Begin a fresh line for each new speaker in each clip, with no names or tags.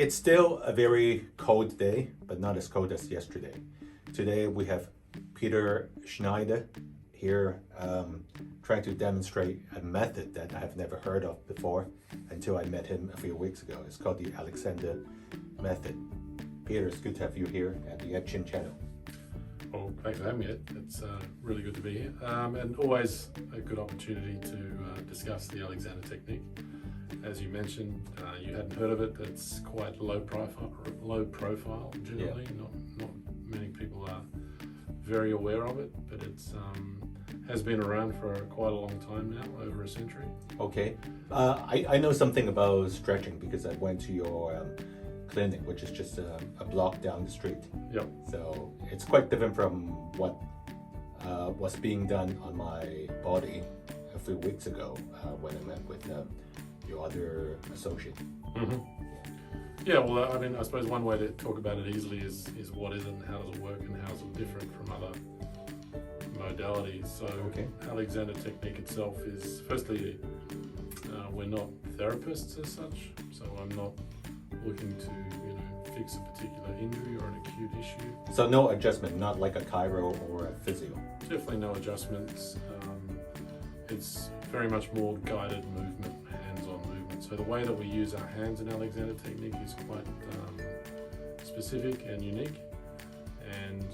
It's still a very cold day, but not as cold as yesterday. Today we have Peter Schneider here trying to demonstrate a method that I have never heard of before until I met him a few weeks ago. It's called the Alexander method. Peter, it's good to have you here at the Action Channel.
Well, thanks for having me. It's really good to be here, and always a good opportunity to discuss the Alexander technique. As you mentioned, you hadn't heard of it. It's quite low profile generally.
Yeah.
Not many people are very aware of it, but it's has been around for quite a long time now, over a century.
Okay. I know something about stretching because I went to your clinic, which is just a block down the street.
Yep.
So it's quite different from what was being done on my body a few weeks ago when I met with your other associate.
Mm-hmm. Yeah, well, I mean, I suppose one way to talk about it easily is what is it and how does it work and how is it different from other modalities. So
Okay.
Alexander technique itself is, firstly, we're not therapists as such, so I'm not looking to fix a particular injury or an acute issue.
So no adjustment, not like a chiro or a physio.
Definitely no adjustments. It's very much more guided movement, hands-on movement. So the way that we use our hands in Alexander technique is quite specific and unique. And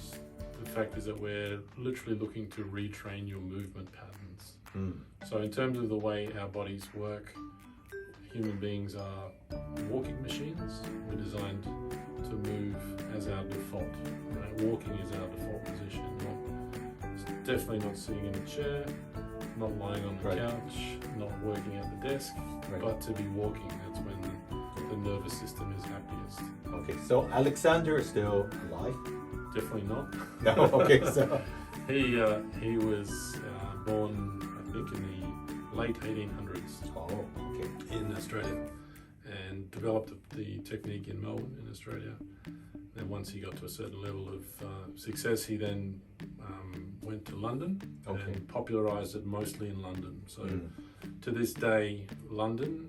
the fact is that we're literally looking to retrain your movement patterns. So in terms of the way our bodies work, human beings are walking machines. We're designed to move as our default. Right? Walking is our default position. Definitely not sitting in a chair, not lying on the couch, not working at the desk, but to be walking. That's when the nervous system is happiest.
Okay, so Alexander is still alive?
Definitely not.
No, okay, so...
He was born, I think, in the late 1800s.
Oh, okay.
In Australia, and developed the technique in Melbourne, in Australia. Then once he got to a certain level of success, he then went to London and popularised it mostly in London. So to this day, London,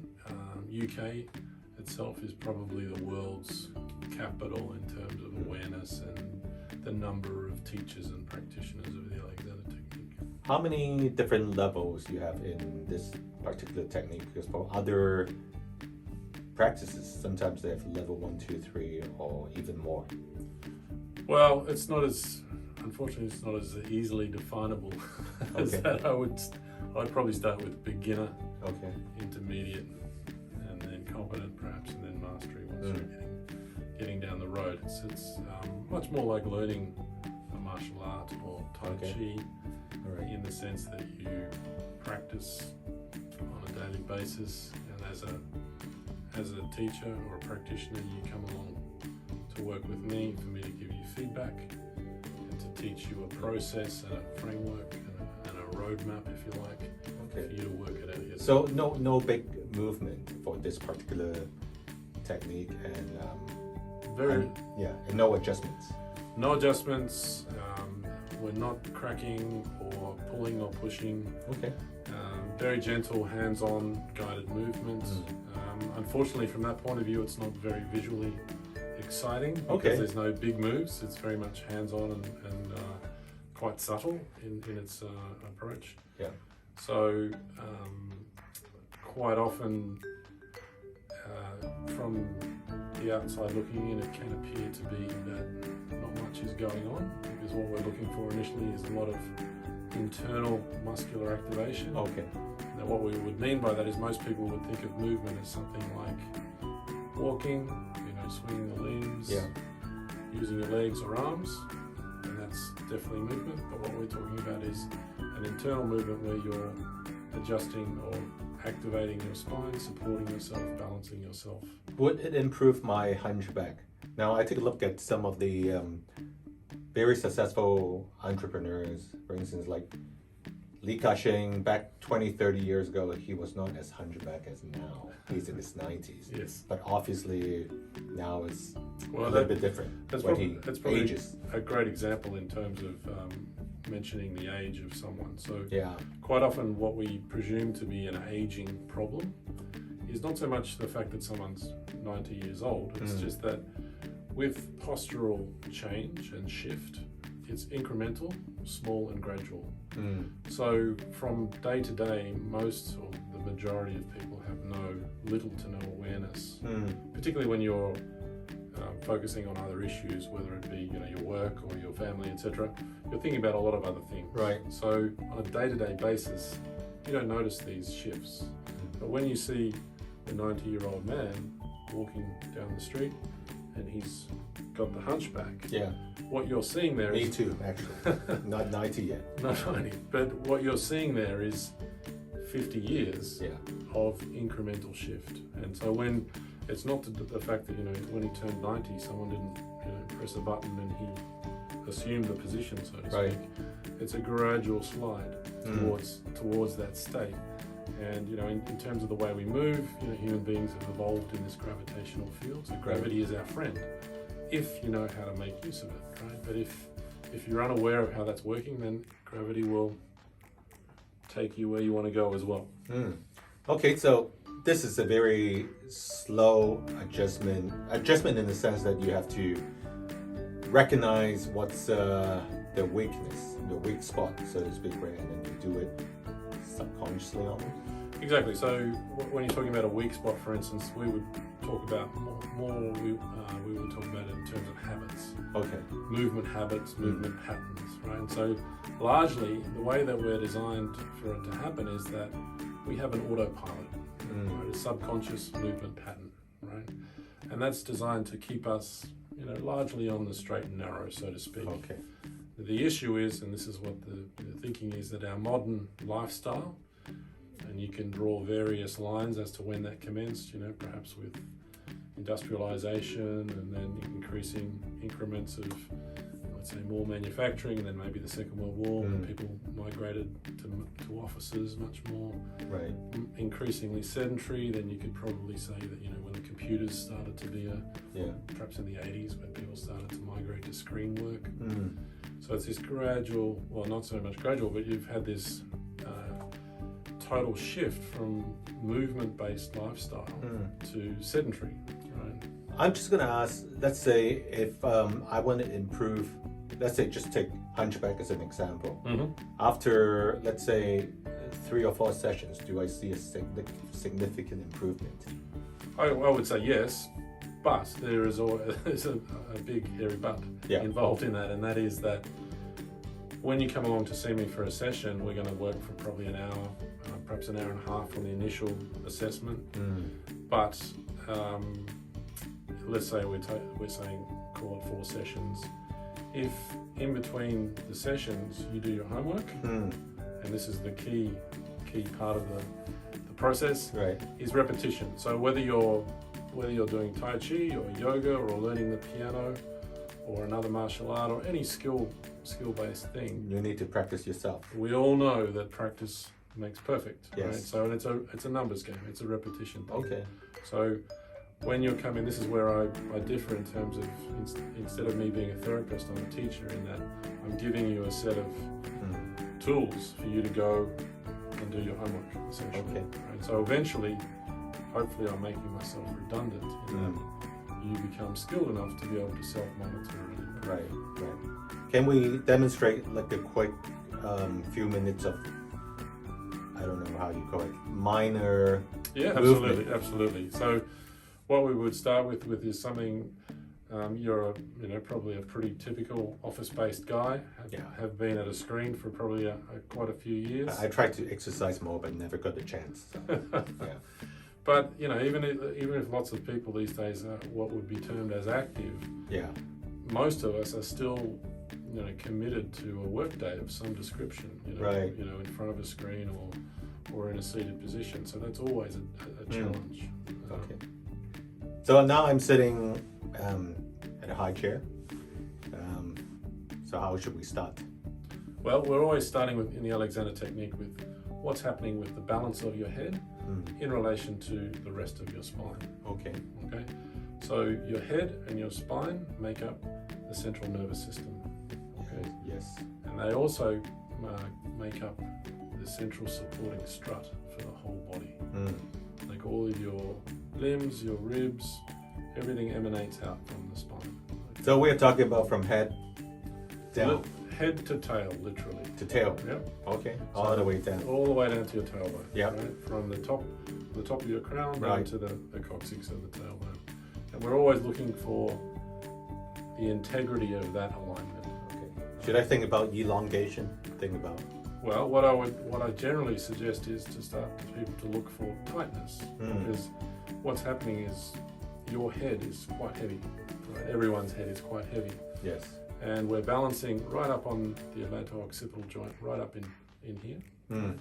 UK itself is probably the world's capital in terms of awareness and the number of teachers and practitioners of the Alexander technique.
How many different levels you have in this particular technique? Because for other practices, sometimes they have level 1, 2, 3, or even more.
Well, unfortunately, it's not as easily definable as that. I'd probably start with beginner, intermediate, and then competent perhaps, and then mastery once you're getting down the road. It's much more like learning a martial art or Tai Chi, in the sense that you practice on a daily basis, and as a teacher or a practitioner, you come along to work with me for me to give you feedback and to teach you a process and a framework and a roadmap, if you like, for you to work it out yourself.
So no big movement for this particular technique, and no adjustments.
No adjustments. We're not cracking or pulling or pushing. Very gentle, hands-on, guided movements. Unfortunately, from that point of view, it's not very visually exciting because there's no big moves. It's very much hands-on and quite subtle in its approach. Yeah. So quite often, from the outside looking in, it can appear to be that not much is going on, because what we're looking for initially is a lot of internal muscular activation. Now what we would mean by that is most people would think of movement as something like walking, swinging the limbs, using your legs or arms, and that's definitely movement. But what we're talking about is an internal movement where you're adjusting or activating your spine, supporting yourself, balancing yourself.
Would it improve my hunchback? Now I take a look at some of the very successful entrepreneurs, for instance, like Li Ka-shing, back 20, 30 years ago, he was not as hunchback as now. He's in his 90s.
Yes.
But obviously now it's a little bit different.
That's probably a great example in terms of mentioning the age of someone. So quite often what we presume to be an aging problem is not so much the fact that someone's 90 years old, it's just that with postural change and shift, it's incremental, small and gradual. So from day to day, most or the majority of people have little to no awareness, particularly when you're focusing on other issues, whether it be your work or your family, etc. You're thinking about a lot of other things.
Right.
So on a day-to-day basis, you don't notice these shifts. But when you see a 90-year-old man walking down the street and he's got the hunchback, what you're seeing there
Me too, actually. Not 90 yet.
Not 90, but what you're seeing there is 50 years of incremental shift. And so when it's not the fact that when he turned 90, someone didn't press a button and he assumed the position, so to speak. It's a gradual slide towards that state. And in terms of the way we move, human beings have evolved in this gravitational field. So gravity is our friend, if you know how to make use of it, right? But if you're unaware of how that's working, then gravity will take you where you want to go as well.
Okay, so this is a very slow adjustment in the sense that you have to recognize what's the weakness, the weak spot, so to speak, right? And then you do it subconsciously almost.
Exactly. So when you're talking about a weak spot, for instance, we would talk about we would talk about it in terms of habits.
Okay.
Movement habits, movement patterns, right? And so largely the way that we're designed for it to happen is that we have an autopilot, right? A subconscious movement pattern, right? And that's designed to keep us, largely on the straight and narrow, so to speak.
Okay.
The issue is, and this is what the thinking is, that our modern lifestyle, and you can draw various lines as to when that commenced, perhaps with industrialization and then increasing increments of, let's say, more manufacturing, and then maybe the Second World War, when people migrated to offices much more, increasingly sedentary. Then you could probably say that, when the computers started to be perhaps in the 80s, when people started to migrate to screen work. So it's this gradual, well, not so much gradual, but you've had this total shift from movement-based lifestyle to sedentary, right?
I'm just going to ask, let's say if I want to improve, let's say just take hunchback as an example. After, let's say, 3 or 4 sessions, do I see a significant improvement?
I would say yes, but there is a big hairy but involved in that, and that is that when you come along to see me for a session, we're going to work for probably an hour, perhaps an hour and a half on the initial assessment. But let's say we're saying call it 4 sessions. If in between the sessions you do your homework, and this is the key part of the process, is repetition. So whether you're doing Tai Chi or yoga or learning the piano or another martial art or any skill-based thing,
you need to practice yourself.
We all know that practice makes perfect,
yes.
Right? So it's a numbers game, it's a repetition thing.
Okay.
So when you're coming, this is where I differ in terms of, instead of me being a therapist, I'm a teacher, in that I'm giving you a set of tools for you to go and do your homework, essentially.
Okay.
Right? So eventually, hopefully I'm making myself redundant in that you become skilled enough to be able to self-monitor.
Right. Can we demonstrate like a quick few minutes of, I don't know how you call it, minor movement?
Absolutely. So what we would start with is something, you're probably a pretty typical office-based guy, have been at a screen for probably quite a few years.
I tried to exercise more but never got the chance. So,
But even if lots of people these days are what would be termed as active, most of us are still committed to a work day of some description. In front of a screen or in a seated position. So that's always a challenge.
Okay. So now I'm sitting at a high chair. So how should we start?
Well, we're always starting in the Alexander technique with what's happening with the balance of your head in relation to the rest of your spine.
Okay.
So your head and your spine make up the central nervous system. Okay.
Yes.
And they also make up the central supporting strut for the whole body. They all of your limbs, your ribs, everything emanates out from the spine.
So we're talking about from head down
Head to tail, literally.
to tail.
Yep.
Okay, all the way down.
All the way down to your tailbone.
Yep.
Right? From the top of your crown down
Right.
to the coccyx of the tailbone. And we're always looking for the integrity of that alignment.
Okay. Should I think about elongation? Think about.
Well, what I generally suggest is to start people to look for tightness, because what's happening is your head is quite heavy. Right? Everyone's head is quite heavy,
Yes.
and we're balancing right up on the atlanto-occipital joint, right up in here, and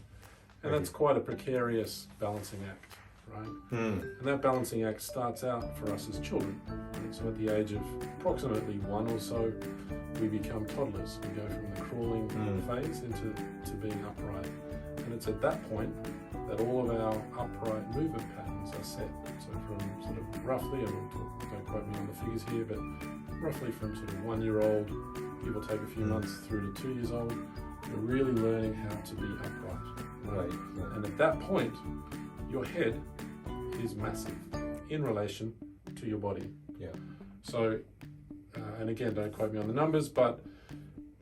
that's quite a precarious balancing act, right? And that balancing act starts out for us as children. Right? So at the age of approximately 1 or so, we become toddlers. We go from the crawling phase into being upright. And it's at that point that all of our upright movement patterns are set. So from sort of roughly, don't quote me on the figures here, but roughly from sort of 1-year-old, give or take a few months, through to 2 years old, you're really learning how to be upright.
Right.
And at that point, your head is massive in relation to your body.
Yeah.
So, and again, don't quote me on the numbers, but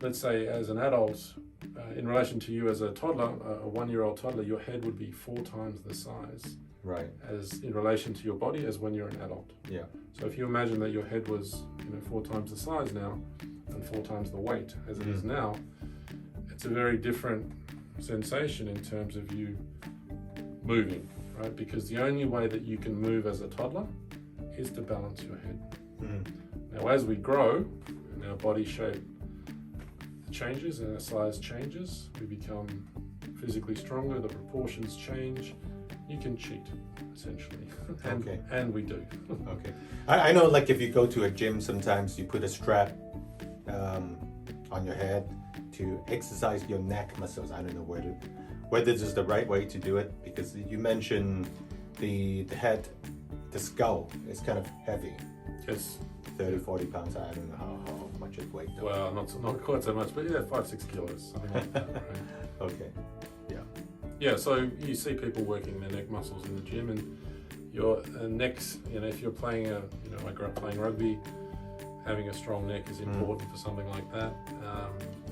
let's say as an adult, in relation to you as a toddler, a 1-year-old toddler, your head would be 4 times the size
Right.
as in relation to your body as when you're an adult.
Yeah.
So if you imagine that your head was 4 times the size now and 4 times the weight as it is now, it's a very different sensation in terms of you moving, right? Because the only way that you can move as a toddler is to balance your head. Now, as we grow and our body shape changes and our size changes, we become physically stronger, the proportions change, you can cheat, essentially. And we do.
Okay. I know, like, if you go to a gym, sometimes you put a strap on your head to exercise your neck muscles. I don't know whether this is the right way to do it, because you mentioned the head, the skull is kind of heavy.
Yes.
30-40 pounds. I don't know how much it weighs.
Well, not quite so much, but yeah, 5-6 kilos, something like that. Right?
Okay. Yeah.
Yeah, so you see people working their neck muscles in the gym, and your necks, if you're playing I grew up playing rugby, having a strong neck is important for something like that.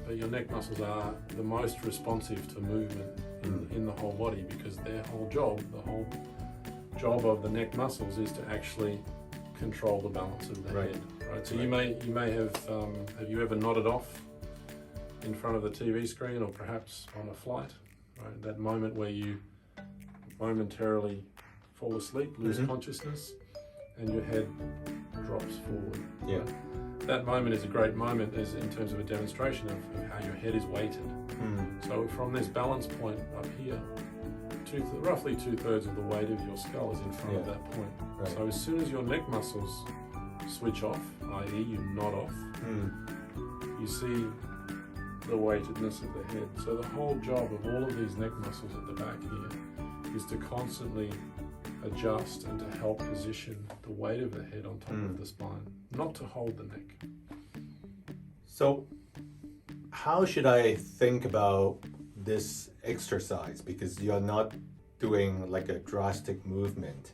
But your neck muscles are the most responsive to movement in the whole body, because their whole job of the neck muscles is to actually control the balance of the head. Right. So you may have you ever nodded off in front of the TV screen, or perhaps on a flight? Right, that moment where you momentarily fall asleep, lose consciousness, and your head drops forward.
Yeah.
Right? That moment is a great moment as in terms of a demonstration of how your head is weighted. So from this balance point up here, roughly 2/3 of the weight of your skull is in front of that point.
Right.
So as soon as your neck muscles switch off, i.e. you nod off, you see the weightedness of the head. So the whole job of all of these neck muscles at the back here is to constantly adjust and to help position the weight of the head on top of the spine, not to hold the neck.
So how should I think about this exercise? Because you're not doing like a drastic movement.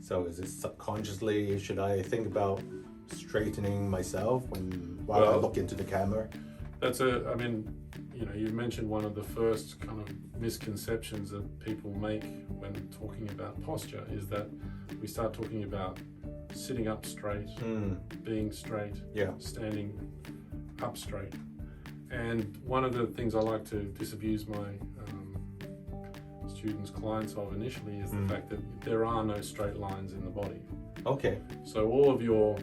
So is it subconsciously, should I think about straightening myself while I look into the camera?
You mentioned one of the first kind of misconceptions that people make when talking about posture is that we start talking about sitting up straight, being straight, standing up straight. And one of the things I like to disabuse my students, clients of initially is the fact that there are no straight lines in the body.
Okay.
So all of your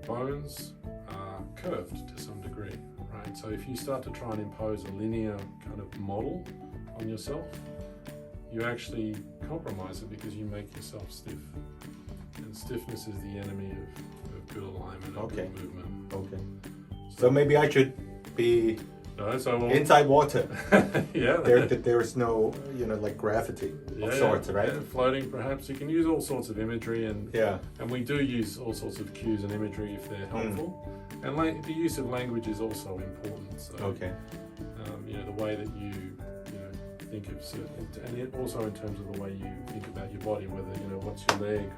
bones are curved to some degree, right? So if you start to try and impose a linear kind of model on yourself, you actually compromise it because you make yourself stiff. And stiffness is the enemy of good alignment and good movement.
Okay. So maybe I should be inside water. There is no, like gravity of sorts, right?
Yeah, floating perhaps. You can use all sorts of imagery, and we do use all sorts of cues and imagery if they're helpful. And the use of language is also important. So, the way that you think of certain, and also in terms of the way you think about your body, whether, you know, what's your leg,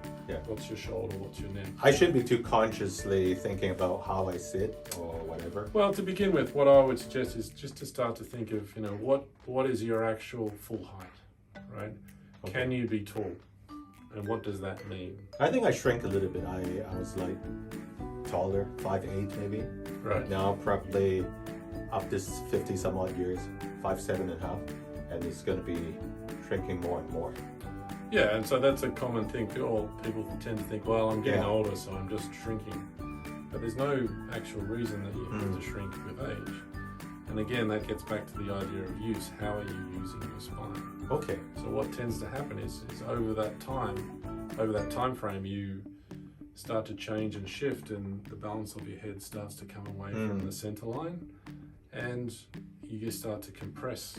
what's your shoulder, what's your neck.
I shouldn't be too consciously thinking about how I sit or whatever.
Well, to begin with, what I would suggest is just to start to think of, you know, what is your actual full height, right?
Okay.
Can you be tall? And what does that mean?
I think I shrank a little bit. I was like taller, 5'8" maybe.
Right.
Now probably up to 50 some odd years, 5'7.5", and it's going to be shrinking more and more.
Yeah, and so that's a common thing. People tend to think, well, I'm getting older, so I'm just shrinking. But there's no actual reason that you have to shrink with age. And again, that gets back to the idea of use. How are you using your spine?
Okay.
So what tends to happen is over that time frame, you start to change and shift, and the balance of your head starts to come away from the center line, and you just start to compress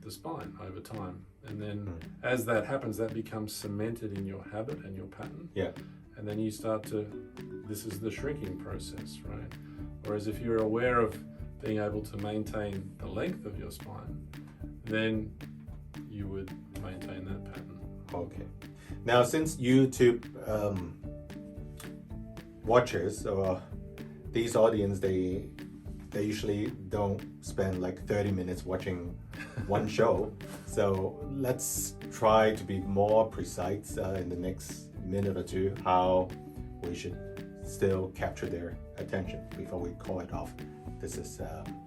the spine over time. And then as that happens, that becomes cemented in your habit and your pattern.
Yeah.
And then you start to, this is the shrinking process, right? Whereas if you're aware of being able to maintain the length of your spine, then you would maintain that pattern.
Okay. Now, since YouTube watchers or these audience, they usually don't spend like 30 minutes watching one show. So let's try to be more precise in the next minute or two how we should still capture their attention before we call it off. This is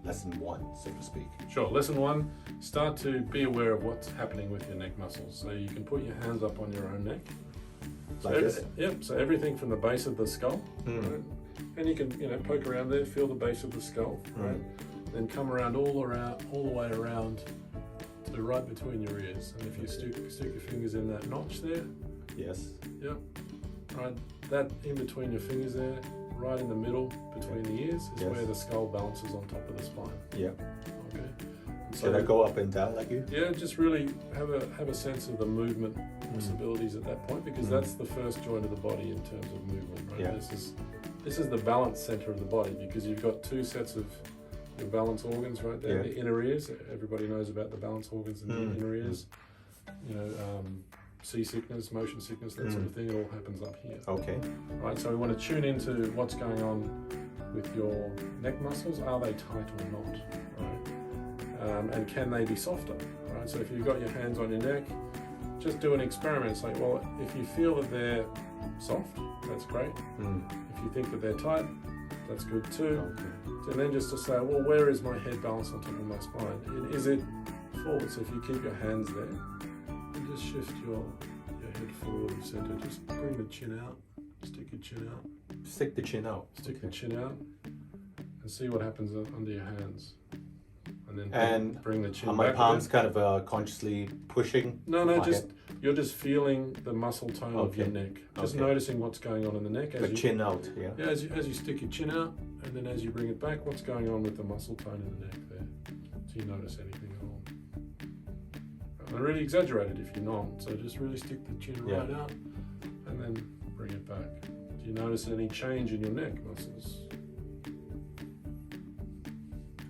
lesson 1, so to speak.
Sure. Lesson 1, start to be aware of what's happening with your neck muscles. So you can put your hands up on your own neck.
Like this?
Yep. So everything from the base of the skull, right? And you can, you know, poke around there, feel the base of the skull, right? Then come around all the way around to right between your ears. And if you stick your fingers in that notch there.
Yes.
Yep. Right. That in between your fingers there, right in the middle between the ears, is where the skull balances on top of the spine.
Yeah.
Okay.
Should I go up and down like you?
Yeah, just really have a sense of the movement possibilities at that point, because that's the first joint of the body in terms of movement, right?
Yeah.
This is the balance center of the body, because you've got 2 sets of your balance organs right there.
Yeah.
The inner ears, everybody knows about the balance organs in the inner ears. You know, seasickness, motion sickness, that sort of thing, it all happens up here.
Okay.
Right, so we want to tune into what's going on with your neck muscles. Are they tight or not, right? And can they be softer, right? So if you've got your hands on your neck, just do an experiment. Say, well, if you feel that they're soft, that's great. If you think that they're tight, that's good too.
Okay.
And then just to say, well, where is my head balanced on top of my spine? And is it forward? So if you keep your hands there, and just shift your head forward of center. Just bring the chin out. Stick your chin out.
Stick the chin out.
Stick the chin out, and see what happens under your hands. And then bring the chin
are
back.
my palms kind of consciously pushing?
No, you're just feeling the muscle tone of your neck. Just noticing what's going on in the neck.
The chin out, yeah.
Yeah, as you stick your chin out, and then as you bring it back, what's going on with the muscle tone in the neck there? Do you notice anything at all? And really exaggerate it if you're not. So just really stick the chin right out, and then bring it back. Do you notice any change in your neck muscles?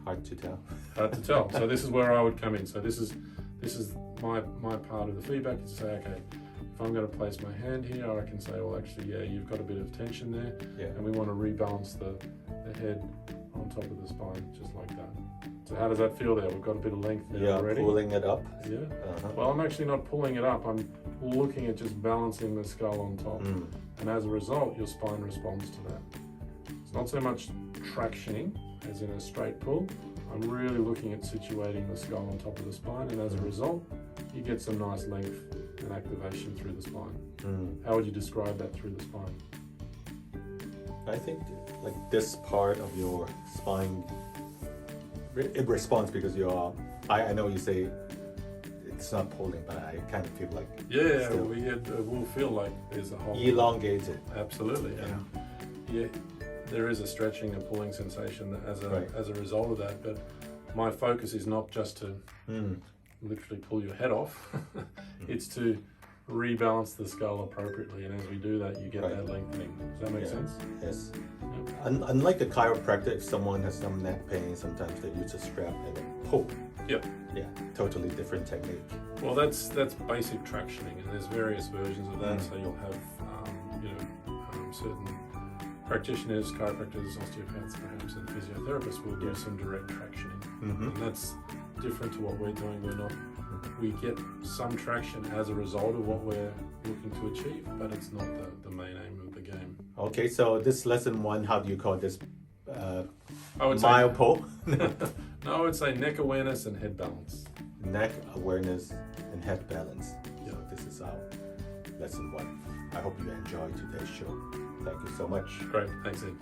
Hard to tell.
Hard to tell. So this is where I would come in. So this is my part of the feedback, is to say, okay, if I'm going to place my hand here, I can say, well, actually, yeah, you've got a bit of tension there, and we want to rebalance the head on top of the spine, just like that. So how does that feel there? We've got a bit of length there already.
Yeah, pulling it up.
Yeah. Well, I'm actually not pulling it up. I'm looking at just balancing the skull on top. And as a result, your spine responds to that. It's not so much tractioning, as in a straight pull. I'm really looking at situating the skull on top of the spine, and as a result, you get some nice length and activation through the spine. How would you describe that through the spine?
I think like this part of your spine, it responds because I know you say it's not pulling, but I kind of feel like
we'll feel like there's a whole
elongated.
Absolutely, and there is a stretching and pulling sensation as a result of that. But my focus is not just to literally pull your head off; it's to rebalance the skull appropriately, and as we do that, you get
Right.
that lengthening. Does that make
Yeah.
sense?
Yes.
Yep.
Unlike a chiropractor, if someone has some neck pain, sometimes they use a strap and then pull.
Yep.
Yeah, totally different technique.
Well, that's basic tractioning, and there's various versions of that. So you'll have, certain practitioners, chiropractors, osteopaths, perhaps, and physiotherapists will do some direct tractioning, and that's different to what we're doing. We get some traction as a result of what we're looking to achieve, but it's not the main aim of the game.
Okay, so this lesson one, how do you call this?
I would
Mile pull?
No, I would say neck awareness and head balance.
Neck awareness and head balance.
Yeah.
So this is our lesson one. I hope you enjoyed today's show. Thank you so much.
Great, thanks, Ed.